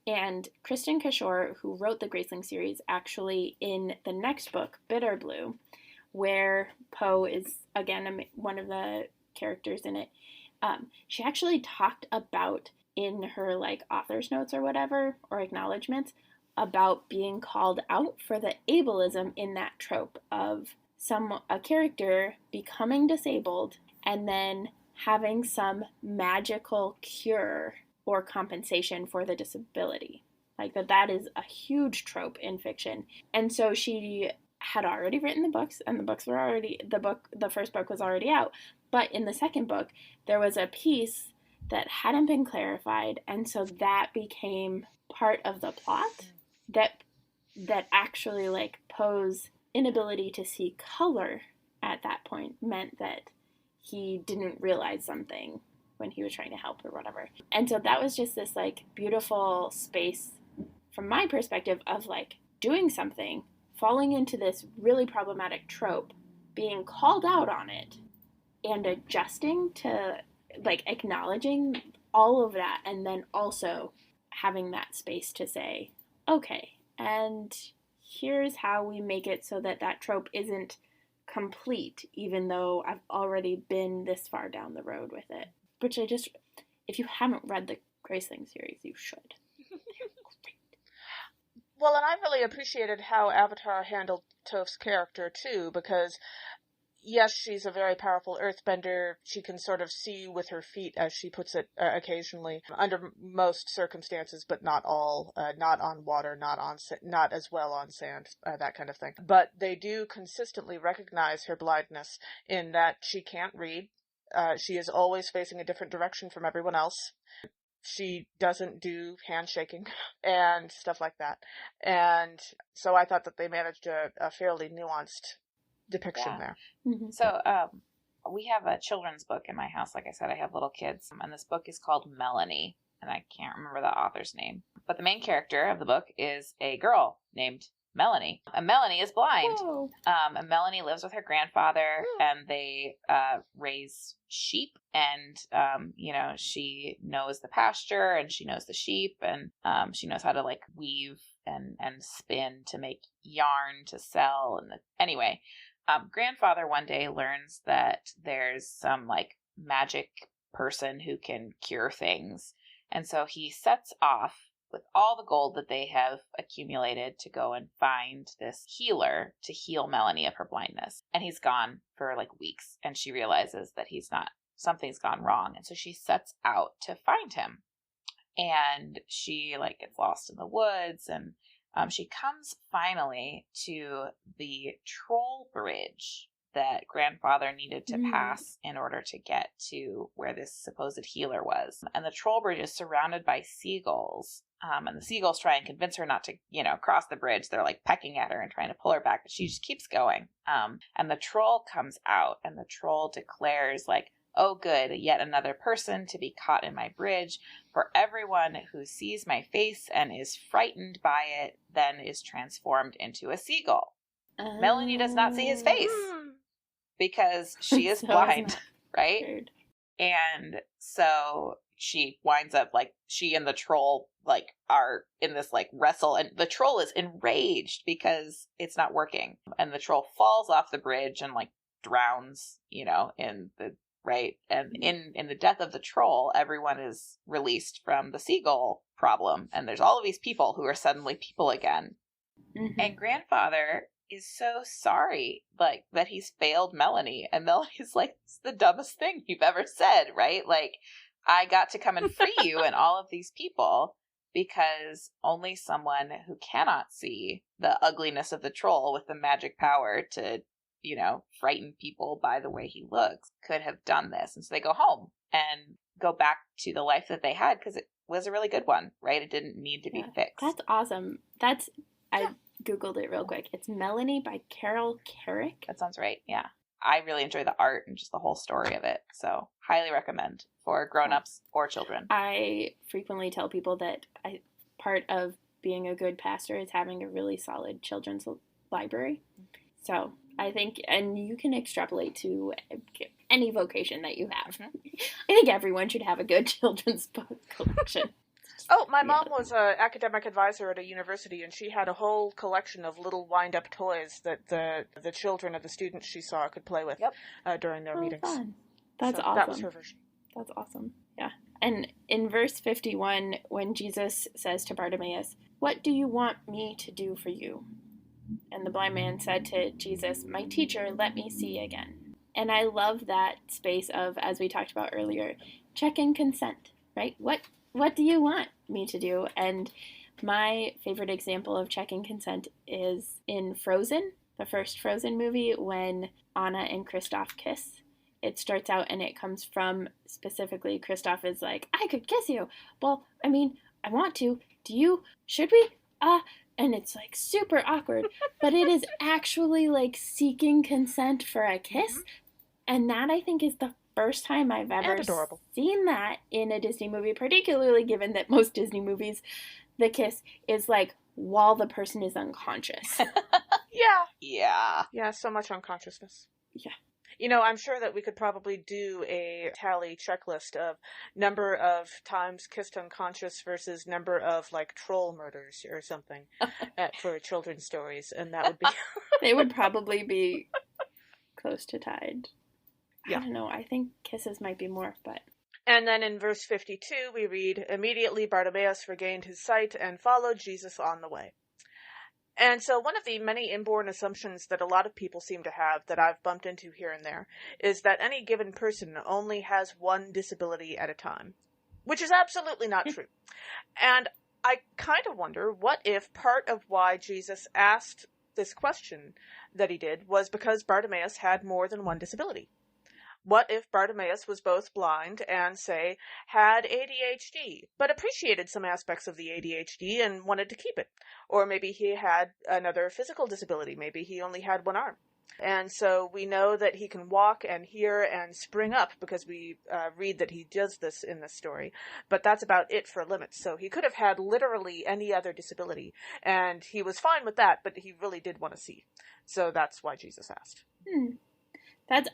And Kristen Kishore, who wrote the Graceling series, actually in the next book, Bitter Blue, where Poe is, again, one of the characters in it, she actually talked about, in her, like, author's notes or whatever, or acknowledgments, about being called out for the ableism in that trope of a character becoming disabled and then having some magical cure or compensation for the disability. Like, that is a huge trope in fiction. And so she had already written the books, and the first book was already out. But in the second book, there was a piece that hadn't been clarified, and so that became part of the plot that actually like Poe's inability to see color at that point meant that he didn't realize something when he was trying to help or whatever. And so that was just this like beautiful space from my perspective of like doing something, falling into this really problematic trope, being called out on it, and adjusting to like acknowledging all of that, and then also having that space to say, okay, and here's how we make it so that that trope isn't complete, even though I've already been this far down the road with it. Which if you haven't read the Graceling series, you should. Well, and I really appreciated how Avatar handled Toph's character, too, because yes, she's a very powerful earthbender. She can sort of see with her feet, as she puts it, occasionally, under most circumstances, but not all. Not on water, not as well on sand, that kind of thing. But they do consistently recognize her blindness in that she can't read. She is always facing a different direction from everyone else. She doesn't do handshaking and stuff like that. And so I thought that they managed a fairly nuanced depiction there. Mm-hmm. So we have a children's book in my house. Like I said, I have little kids, and this book is called Melanie, and I can't remember the author's name. But the main character of the book is a girl named Melanie. And Melanie is blind. And Melanie lives with her grandfather, and they raise sheep. And, she knows the pasture, and she knows the sheep, and she knows how to, like, weave and spin to make yarn to sell. Anyway, grandfather one day learns that there's some, like, magic person who can cure things. And so he sets off with all the gold that they have accumulated to go and find this healer to heal Melanie of her blindness. And he's gone for like weeks, and she realizes that something's gone wrong. And so she sets out to find him, and she like gets lost in the woods, and she comes finally to the troll bridge that grandfather needed to pass in order to get to where this supposed healer was. And the troll bridge is surrounded by seagulls. And the seagulls try and convince her not to, cross the bridge. They're like pecking at her and trying to pull her back, but she just keeps going. And the troll comes out, and the troll declares like, "Oh, good, yet another person to be caught in my bridge. For everyone who sees my face and is frightened by it, then is transformed into a seagull." Melanie does not see his face because she is blind, right? Weird. And so she winds up like, she and the troll like are in this like wrestle, and the troll is enraged because it's not working, and the troll falls off the bridge and like drowns, in the right. And in the death of the troll, everyone is released from the seagull problem, and there's all of these people who are suddenly people again. Mm-hmm. And grandfather is so sorry, like, that he's failed Melanie. And Melanie's like, "It's the dumbest thing you've ever said," right? Like, I got to come and free you and all of these people because only someone who cannot see the ugliness of the troll with the magic power to, frighten people by the way he looks could have done this. And so they go home and go back to the life that they had because it was a really good one, right? It didn't need to be fixed. That's awesome. I Googled it real quick. It's Melanie by Carol Carrick. That sounds right. Yeah. I really enjoy the art and just the whole story of it. So highly recommend for grown-ups or children. I frequently tell people that part of being a good pastor is having a really solid children's library. So I think, and you can extrapolate to any vocation that you have. Mm-hmm. I think everyone should have a good children's book collection. Oh, my mom was an academic advisor at a university, and she had a whole collection of little wind-up toys that the children of the students she saw could play with during their meetings. Fun. That's awesome. That was her version. That's awesome. Yeah. And in verse 51, when Jesus says to Bartimaeus, "What do you want me to do for you?" And the blind man said to Jesus, "My teacher, let me see again." And I love that space of, as we talked about earlier, check and consent, right? What do you want me to do? And my favorite example of checking consent is in Frozen, the first Frozen movie, when Anna and Kristoff kiss. it starts out and it comes from specifically Kristoff is like, I could kiss you. Well, I mean, I want to. Do you? Should we? And it's like super awkward, but it is actually like seeking consent for a kiss. Mm-hmm. And that I think is the first time I've ever seen that in a Disney movie, particularly given that most Disney movies, the kiss is like while the person is unconscious. Yeah, so much unconsciousness. Yeah. You know, I'm sure that we could probably do a tally checklist of number of times kissed unconscious versus number of, like, troll murders or something for children's stories, and that would be... They would probably be close to tied. Yeah. I don't know, I think kisses might be more, but... And then in verse 52, we read, Immediately Bartimaeus regained his sight and followed Jesus on the way. And so one of the many inborn assumptions that a lot of people seem to have that I've bumped into here and there is that any given person only has one disability at a time, which is absolutely not true. And I kind of wonder, what if part of why Jesus asked this question that he did was because Bartimaeus had more than one disability? What if Bartimaeus was both blind and, say, had ADHD, but appreciated some aspects of the ADHD and wanted to keep it? Or maybe he had another physical disability. Maybe he only had one arm. And so we know that he can walk and hear and spring up because we read that he does this in this story. But that's about it for limits. So he could have had literally any other disability. And he was fine with that, but he really did want to see. So that's why Jesus asked.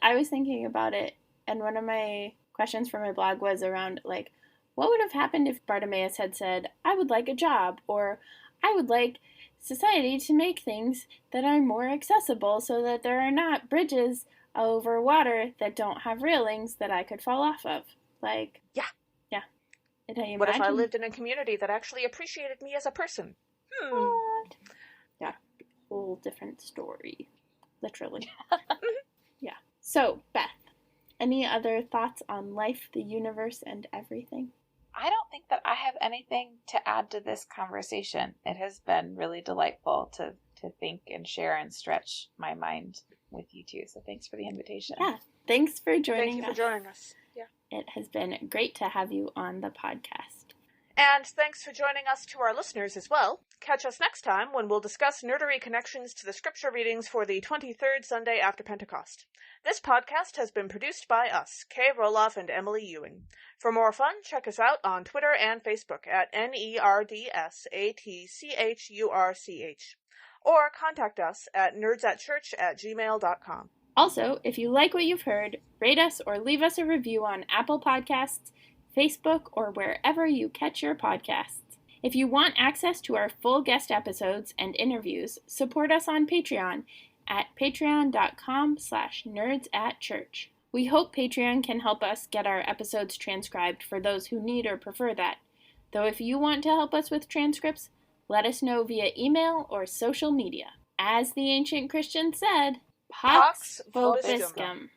I was thinking about it, and one of my questions for my blog was around, like, what would have happened if Bartimaeus had said, I would like a job, or I would like society to make things that are more accessible so that there are not bridges over water that don't have railings that I could fall off of. Like, yeah. What if I lived in a community that actually appreciated me as a person? What? Yeah, whole different story. Literally. Yeah. So, Beth, any other thoughts on life, the universe, and everything? I don't think that I have anything to add to this conversation. It has been really delightful to think and share and stretch my mind with you two. So thanks for the invitation. Yeah, thanks for joining us. Thank you for joining us. Yeah. It has been great to have you on the podcast. And thanks for joining us to our listeners as well. Catch us next time when we'll discuss nerdery connections to the scripture readings for the 23rd Sunday after Pentecost. This podcast has been produced by us, Kay Roloff and Emily Ewing. For more fun, check us out on Twitter and Facebook at NERDSATCHURCH. Or contact us at nerdsatchurch@gmail.com. Also, if you like what you've heard, rate us or leave us a review on Apple Podcasts, Facebook, or wherever you catch your podcasts. If you want access to our full guest episodes and interviews, support us on Patreon at patreon.com/nerdsatchurch. We hope Patreon can help us get our episodes transcribed for those who need or prefer that. Though if you want to help us with transcripts, let us know via email or social media. As the ancient Christians said, Pax Vobiscum.